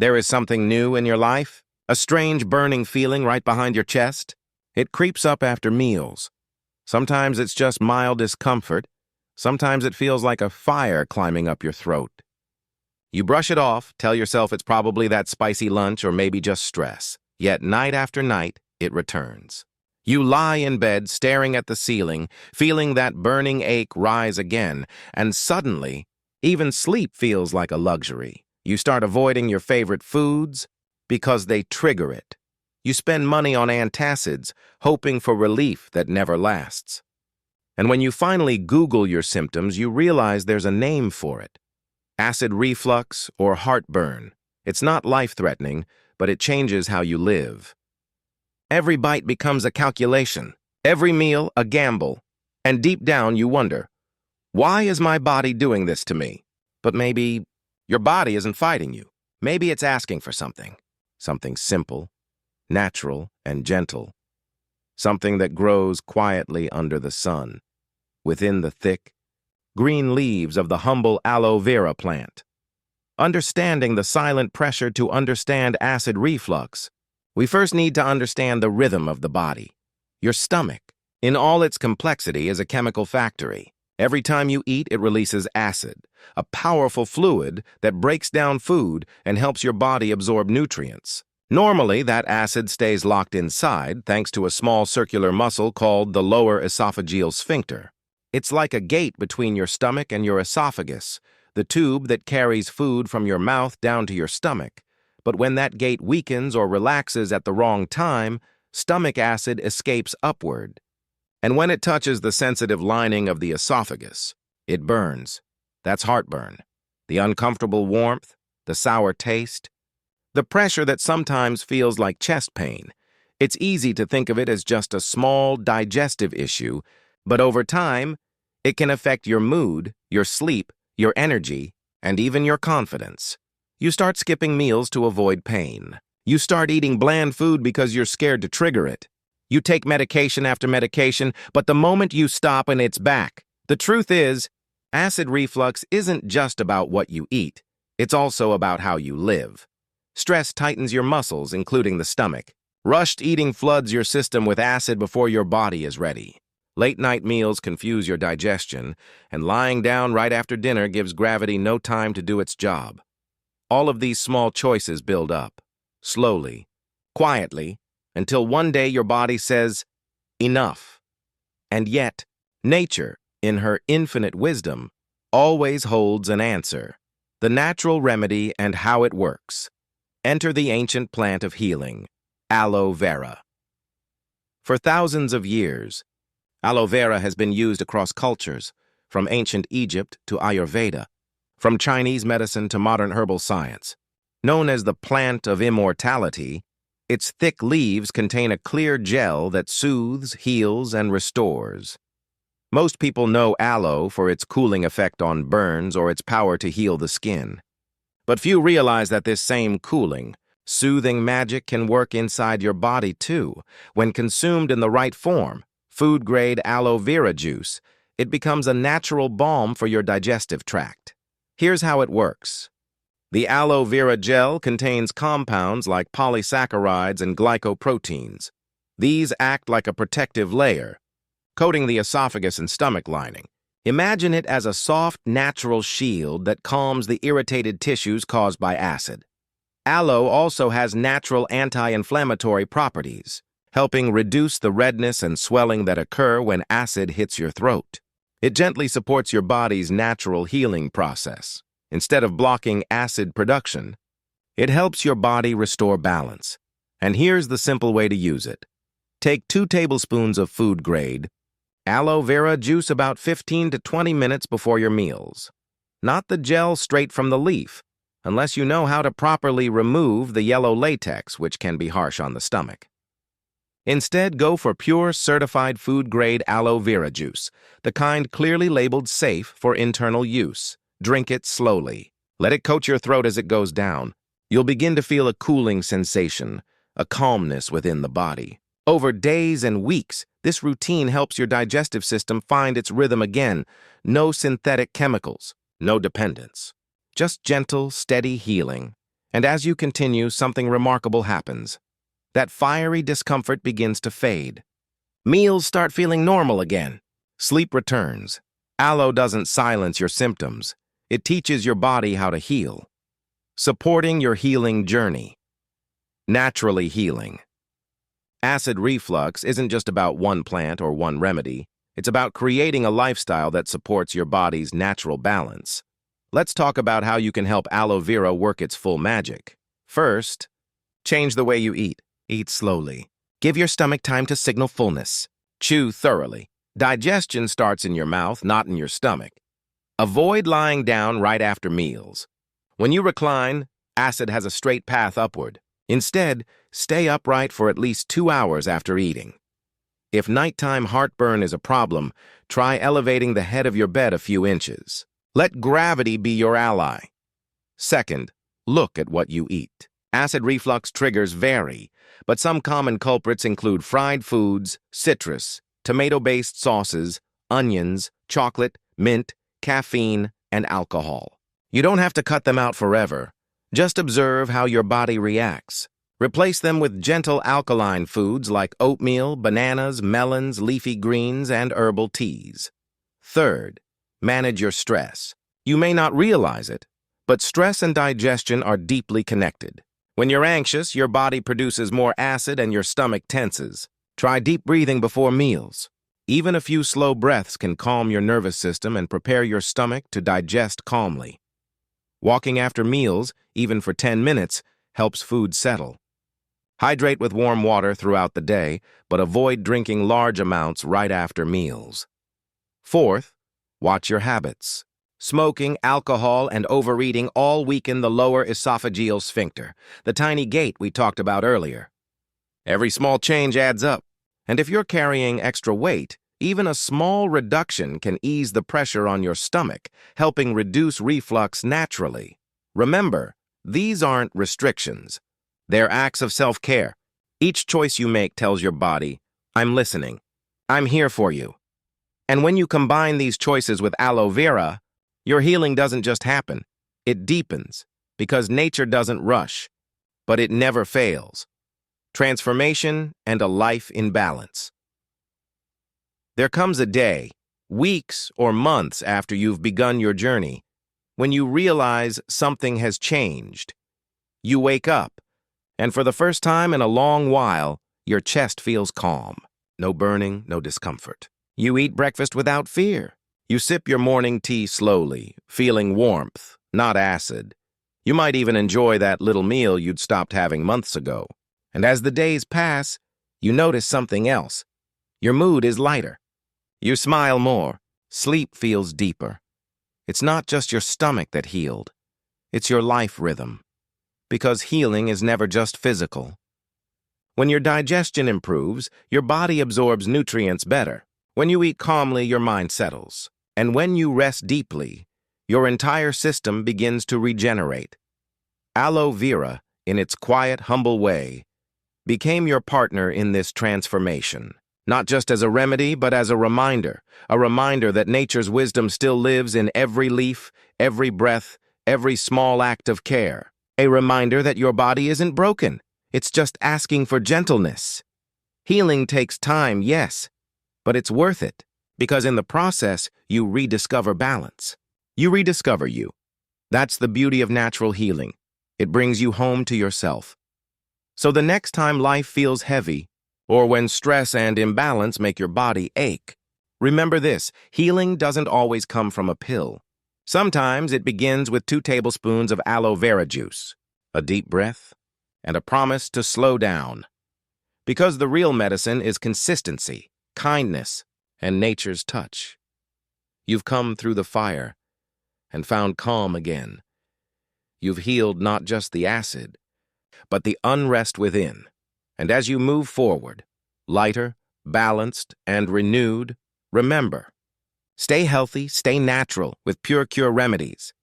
There is something new in your life? A strange burning feeling right behind your chest? It creeps up after meals. Sometimes it's just mild discomfort. Sometimes it feels like a fire climbing up your throat. You brush it off, tell yourself it's probably that spicy lunch or maybe just stress. Yet night after night, it returns. You lie in bed staring at the ceiling, feeling that burning ache rise again, and suddenly, even sleep feels like a luxury. You start avoiding your favorite foods because they trigger it. You spend money on antacids, hoping for relief that never lasts. And when you finally Google your symptoms, you realize there's a name for it. Acid reflux or heartburn. It's not life-threatening, but it changes how you live. Every bite becomes a calculation, every meal a gamble, and deep down you wonder, why is my body doing this to me? But maybe your body isn't fighting you. Maybe it's asking for something. Something simple, natural, and gentle. Something that grows quietly under the sun, within the thick, green leaves of the humble aloe vera plant. Understanding the silent pressure to understand acid reflux, we first need to understand the rhythm of the body. Your stomach, in all its complexity, is a chemical factory. Every time you eat, it releases acid, a powerful fluid that breaks down food and helps your body absorb nutrients. Normally, that acid stays locked inside thanks to a small circular muscle called the lower esophageal sphincter. It's like a gate between your stomach and your esophagus, the tube that carries food from your mouth down to your stomach. But when that gate weakens or relaxes at the wrong time, stomach acid escapes upward. And when it touches the sensitive lining of the esophagus, it burns. That's heartburn. The uncomfortable warmth, the sour taste, the pressure that sometimes feels like chest pain. It's easy to think of it as just a small digestive issue, but over time, it can affect your mood, your sleep, your energy, and even your confidence. You start skipping meals to avoid pain. You start eating bland food because you're scared to trigger it. You take medication after medication, but the moment you stop and it's back. The truth is, acid reflux isn't just about what you eat. It's also about how you live. Stress tightens your muscles, including the stomach. Rushed eating floods your system with acid before your body is ready. Late-night meals confuse your digestion, and lying down right after dinner gives gravity no time to do its job. All of these small choices build up, slowly, quietly, until one day your body says, enough. And yet, nature, in her infinite wisdom, always holds an answer. The natural remedy and how it works. Enter the ancient plant of healing, aloe vera. For thousands of years, aloe vera has been used across cultures, from ancient Egypt to Ayurveda, from Chinese medicine to modern herbal science. Known as the plant of immortality, its thick leaves contain a clear gel that soothes, heals, and restores. Most people know aloe for its cooling effect on burns or its power to heal the skin. But few realize that this same cooling, soothing magic can work inside your body too. When consumed in the right form, food-grade aloe vera juice, it becomes a natural balm for your digestive tract. Here's how it works. The aloe vera gel contains compounds like polysaccharides and glycoproteins. These act like a protective layer, coating the esophagus and stomach lining. Imagine it as a soft, natural shield that calms the irritated tissues caused by acid. Aloe also has natural anti-inflammatory properties, helping reduce the redness and swelling that occur when acid hits your throat. It gently supports your body's natural healing process. Instead of blocking acid production, it helps your body restore balance. And here's the simple way to use it. Take 2 tablespoons of food-grade aloe vera juice about 15 to 20 minutes before your meals. Not the gel straight from the leaf, unless you know how to properly remove the yellow latex, which can be harsh on the stomach. Instead, go for pure, certified food-grade aloe vera juice, the kind clearly labeled safe for internal use. Drink it slowly. Let it coat your throat as it goes down. You'll begin to feel a cooling sensation, a calmness within the body. Over days and weeks, this routine helps your digestive system find its rhythm again. No synthetic chemicals, no dependence. Just gentle, steady healing. And as you continue, something remarkable happens. That fiery discomfort begins to fade. Meals start feeling normal again. Sleep returns. Aloe doesn't silence your symptoms. It teaches your body how to heal. Supporting your healing journey. Naturally healing. Acid reflux isn't just about one plant or one remedy. It's about creating a lifestyle that supports your body's natural balance. Let's talk about how you can help aloe vera work its full magic. First, change the way you eat. Eat slowly. Give your stomach time to signal fullness. Chew thoroughly. Digestion starts in your mouth, not in your stomach. Avoid lying down right after meals. When you recline, acid has a straight path upward. Instead, stay upright for at least 2 hours after eating. If nighttime heartburn is a problem, try elevating the head of your bed a few inches. Let gravity be your ally. Second, look at what you eat. Acid reflux triggers vary, but some common culprits include fried foods, citrus, tomato-based sauces, onions, chocolate, mint, caffeine, and alcohol. You don't have to cut them out forever. Just observe how your body reacts. Replace them with gentle alkaline foods like oatmeal, bananas, melons, leafy greens, and herbal teas. Third, manage your stress. You may not realize it, but stress and digestion are deeply connected. When you're anxious, your body produces more acid and your stomach tenses. Try deep breathing before meals. Even a few slow breaths can calm your nervous system and prepare your stomach to digest calmly. Walking after meals, even for 10 minutes, helps food settle. Hydrate with warm water throughout the day, but avoid drinking large amounts right after meals. Fourth, watch your habits. Smoking, alcohol, and overeating all weaken the lower esophageal sphincter, the tiny gate we talked about earlier. Every small change adds up, and if you're carrying extra weight, even a small reduction can ease the pressure on your stomach, helping reduce reflux naturally. Remember, these aren't restrictions. They're acts of self-care. Each choice you make tells your body, I'm listening. I'm here for you. And when you combine these choices with aloe vera, your healing doesn't just happen. It deepens, because nature doesn't rush, but it never fails. Transformation and a life in balance. There comes a day, weeks or months after you've begun your journey, when you realize something has changed. You wake up, and for the first time in a long while, your chest feels calm. No burning, no discomfort. You eat breakfast without fear. You sip your morning tea slowly, feeling warmth, not acid. You might even enjoy that little meal you'd stopped having months ago. And as the days pass, you notice something else. Your mood is lighter. You smile more. Sleep feels deeper. It's not just your stomach that healed. It's your life rhythm. Because healing is never just physical. When your digestion improves, your body absorbs nutrients better. When you eat calmly, your mind settles. And when you rest deeply, your entire system begins to regenerate. Aloe vera, in its quiet, humble way, became your partner in this transformation. Not just as a remedy, but as a reminder that nature's wisdom still lives in every leaf, every breath, every small act of care. A reminder that your body isn't broken. It's just asking for gentleness. Healing takes time, yes, but it's worth it, because in the process, you rediscover balance. You rediscover you. That's the beauty of natural healing. It brings you home to yourself. So the next time life feels heavy, or when stress and imbalance make your body ache, remember this: healing doesn't always come from a pill. Sometimes it begins with 2 tablespoons of aloe vera juice, a deep breath, and a promise to slow down. Because the real medicine is consistency, kindness, and nature's touch. You've come through the fire and found calm again. You've healed not just the acid, but the unrest within. And as you move forward, lighter, balanced, and renewed, remember, stay healthy, stay natural with PureCure Remedies.